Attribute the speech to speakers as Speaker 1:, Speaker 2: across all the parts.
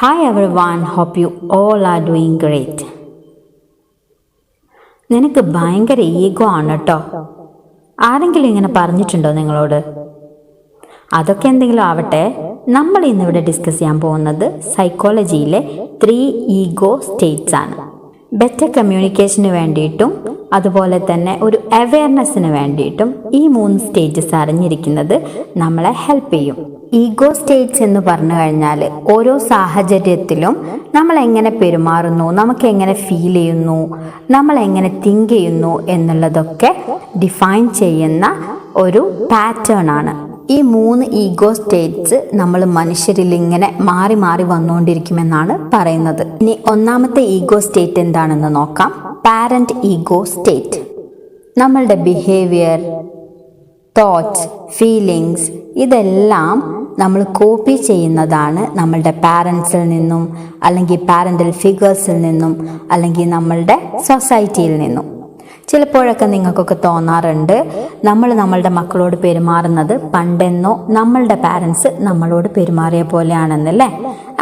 Speaker 1: Hi everyone, hope you all are doing great. നിനക്ക് ഭയങ്കര ego ആണ് കേട്ടോ. ആരെങ്കിലും ഇങ്ങനെ പറഞ്ഞിട്ടുണ്ടോ നിങ്ങളോട്? അതൊക്കെ എന്തെങ്കിലും ആവട്ടെ, നമ്മൾ ഇന്നിവിടെ ഡിസ്കസ് ചെയ്യാൻ പോകുന്നത് സൈക്കോളജിയിലെ 3 ഈഗോ സ്റ്റേറ്റ്സ് ആണ്. ബെറ്റർ കമ്മ്യൂണിക്കേഷന് വേണ്ടിയിട്ടും അതുപോലെ തന്നെ ഒരു അവെയർനെസ്സിന് വേണ്ടിയിട്ടും ഈ 3 സ്റ്റേജസ് അറിഞ്ഞിരിക്കുന്നത് നമ്മളെ ഹെൽപ്പ് ചെയ്യും. ഈഗോ സ്റ്റേറ്റ്സ് എന്ന് പറഞ്ഞു കഴിഞ്ഞാൽ ഓരോ സാഹചര്യത്തിലും നമ്മൾ എങ്ങനെ പെരുമാറുന്നു, നമുക്ക് എങ്ങനെ ഫീൽ ചെയ്യുന്നു, നമ്മൾ എങ്ങനെ തിങ്ക് ചെയ്യുന്നു എന്നുള്ളതൊക്കെ ഡിഫൈൻ ചെയ്യുന്ന ഒരു പാറ്റേൺ ആണ്. ഈ 3 ഈഗോ സ്റ്റേറ്റ്സ് നമ്മൾ മനുഷ്യരിൽ ഇങ്ങനെ മാറി മാറി വന്നുകൊണ്ടിരിക്കുമെന്നാണ് പറയുന്നത്. ഇനി ഒന്നാമത്തെ ഈഗോ സ്റ്റേറ്റ് എന്താണെന്ന് നോക്കാം. Parent ego state. നമ്മളുടെ ബിഹേവിയർ, തോട്ട്സ്, ഫീലിങ്സ് ഇതെല്ലാം നമ്മൾ കോപ്പി ചെയ്യുന്നതാണ് നമ്മളുടെ പാരൻസിൽ നിന്നും, അല്ലെങ്കിൽ പാരൻ്റൽ ഫിഗേഴ്സിൽ നിന്നും, അല്ലെങ്കിൽ നമ്മളുടെ സൊസൈറ്റിയിൽ നിന്നും. ചിലപ്പോഴൊക്കെ നിങ്ങൾക്കൊക്കെ തോന്നാറുണ്ട്, നമ്മളുടെ മക്കളോട് പെരുമാറുന്നത് പണ്ടെന്നോ നമ്മളുടെ പാരൻസ് നമ്മളോട് പെരുമാറിയ പോലെയാണെന്നല്ലേ.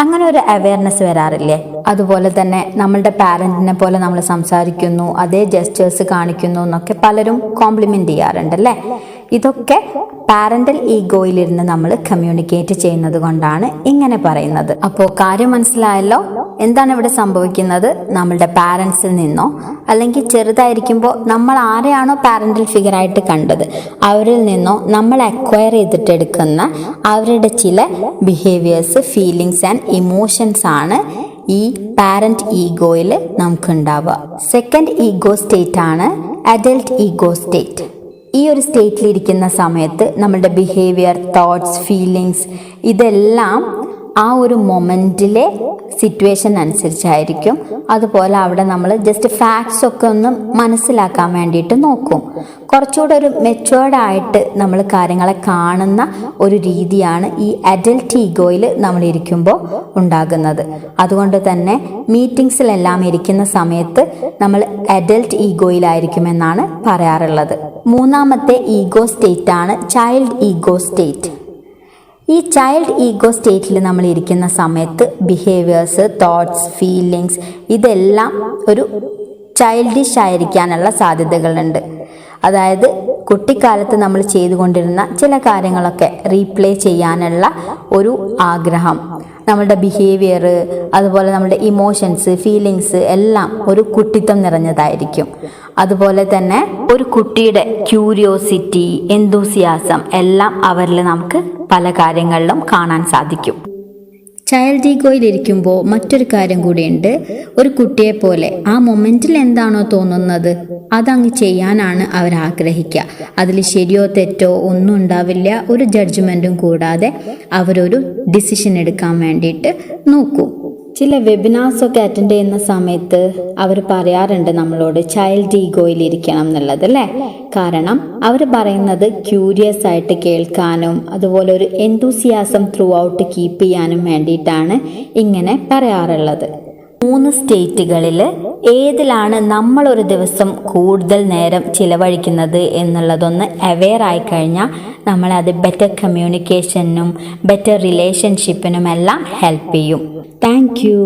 Speaker 1: അങ്ങനെ ഒരു അവെയർനെസ് വരാറില്ലേ? അതുപോലെ തന്നെ നമ്മളുടെ പാരൻറ്റിനെ പോലെ നമ്മൾ സംസാരിക്കുന്നു, അതേ ജെസ്റ്റേഴ്സ് കാണിക്കുന്നു എന്നൊക്കെ പലരും കോംപ്ലിമെൻ്റ് ചെയ്യാറുണ്ടല്ലേ. ഇതൊക്കെ പാരൻ്റൽ ഈഗോയിലിരുന്ന് നമ്മൾ കമ്മ്യൂണിക്കേറ്റ് ചെയ്യുന്നത് കൊണ്ടാണ് ഇങ്ങനെ പറയുന്നത്. അപ്പോൾ കാര്യം മനസ്സിലായല്ലോ? എന്താണ് ഇവിടെ സംഭവിക്കുന്നത്? നമ്മളുടെ പാരൻസിൽ നിന്നോ അല്ലെങ്കിൽ ചെറുതായിരിക്കുമ്പോൾ നമ്മൾ ആരെയാണോ പാരൻ്റൽ ഫിഗറായിട്ട് കണ്ടത് അവരിൽ നിന്നോ നമ്മൾ അക്വയർ ചെയ്തിട്ടെടുക്കുന്ന അവരുടെ ചില ബിഹേവിയേഴ്സ്, ഫീലിങ്സ് ആൻഡ് ഇമോഷൻസ് ആണ് ഈ പാരന്റ് ഈഗോയിൽ നമുക്കുണ്ടാവുക. സെക്കൻഡ് ഈഗോ സ്റ്റേറ്റ് ആണ് അഡൽട്ട് ഈഗോ സ്റ്റേറ്റ്. ഈ ഒരു സ്റ്റേറ്റിലിരിക്കുന്ന സമയത്ത് നമ്മളുടെ ബിഹേവിയർ, തോട്ട്സ്, ഫീലിങ്സ് ഇതെല്ലാം ആ ഒരു മൊമെൻറ്റിലെ സിറ്റുവേഷൻ അനുസരിച്ചായിരിക്കും. അതുപോലെ അവിടെ നമ്മൾ ജസ്റ്റ് ഫാക്ട്സ് ഒക്കെ ഒന്ന് മനസ്സിലാക്കാൻ വേണ്ടിയിട്ട് നോക്കും. കുറച്ചുകൂടെ ഒരു മെച്ചുവേർഡ് ആയിട്ട് നമ്മൾ കാര്യങ്ങളെ കാണുന്ന ഒരു രീതിയാണ് ഈ അഡൽട്ട് ഈഗോയിൽ നമ്മൾ ഇരിക്കുമ്പോൾ ഉണ്ടാകുന്നത്. അതുകൊണ്ട് തന്നെ മീറ്റിംഗ്സിലെല്ലാം ഇരിക്കുന്ന സമയത്ത് നമ്മൾ അഡൽട്ട് ഈഗോയിലായിരിക്കുമെന്നാണ് പറയാറുള്ളത്. മൂന്നാമത്തെ ഈഗോ സ്റ്റേറ്റ് ആണ് ചൈൽഡ് ഈഗോ സ്റ്റേറ്റ്. ഈ ചൈൽഡ് ഈഗോ സ്റ്റേറ്റിൽ നമ്മൾ ഇരിക്കുന്ന സമയത്ത് ബിഹേവിയേഴ്സ്, തോട്ട്സ്, ഫീലിങ്സ് ഇതെല്ലാം ഒരു ചൈൽഡിഷ് ആയിരിക്കാനുള്ള സാധ്യതകളുണ്ട്. അതായത് കുട്ടിക്കാലത്ത് നമ്മൾ ചെയ്തുകൊണ്ടിരുന്ന ചില കാര്യങ്ങളൊക്കെ റീപ്ലേ ചെയ്യാനുള്ള ഒരു ആഗ്രഹം, നമ്മളുടെ ബിഹേവിയർ, അതുപോലെ നമ്മുടെ ഇമോഷൻസ്, ഫീലിങ്സ് എല്ലാം ഒരു കുട്ടിത്തം നിറഞ്ഞതായിരിക്കും. അതുപോലെ തന്നെ ഒരു കുട്ടിയുടെ ക്യൂരിയോസിറ്റി, എന്തൂസിയാസം എല്ലാം അവരിൽ നമുക്ക് പല കാര്യങ്ങളിലും കാണാൻ സാധിക്കും. ചൈൽഡ് ഈഗോയിലിരിക്കുമ്പോൾ മറ്റൊരു കാര്യം കൂടിയുണ്ട്. ഒരു കുട്ടിയെ പോലെ ആ മൊമെൻറ്റിൽ എന്താണോ തോന്നുന്നത് അതങ്ങ് ചെയ്യാനാണ് അവർ ആഗ്രഹിക്കുക. അതിൽ ശരിയോ തെറ്റോ ഒന്നും ഉണ്ടാവില്ല. ഒരു ജഡ്ജ്മെൻറ്റും കൂടാതെ അവരൊരു ഡിസിഷൻ എടുക്കാൻ വേണ്ടിയിട്ട് നോക്കും. ചില വെബിനാർസൊക്കെ അറ്റൻഡ് ചെയ്യുന്ന സമയത്ത് അവർ പറയാറുണ്ട് നമ്മളോട് ചൈൽഡ് ഈഗോയിലിരിക്കണം എന്നുള്ളത് അല്ലേ. കാരണം അവർ പറയുന്നത് ക്യൂരിയസ് ആയിട്ട് കേൾക്കാനും അതുപോലെ ഒരു എന്തൂസിയാസം ത്രൂ ഔട്ട് കീപ്പ് ചെയ്യാനും വേണ്ടിയിട്ടാണ് ഇങ്ങനെ പറയാറുള്ളത്. 3 സ്റ്റേറ്റുകളിൽ ഏതിലാണ് നമ്മളൊരു ദിവസം കൂടുതൽ നേരം ചിലവഴിക്കുന്നത് എന്നുള്ളതൊന്ന് അവെയർ ആയിക്കഴിഞ്ഞാൽ നമ്മളത് ബെറ്റർ കമ്മ്യൂണിക്കേഷനും ബെറ്റർ റിലേഷൻഷിപ്പിനും എല്ലാം ഹെൽപ്പ് ചെയ്യും. Thank you.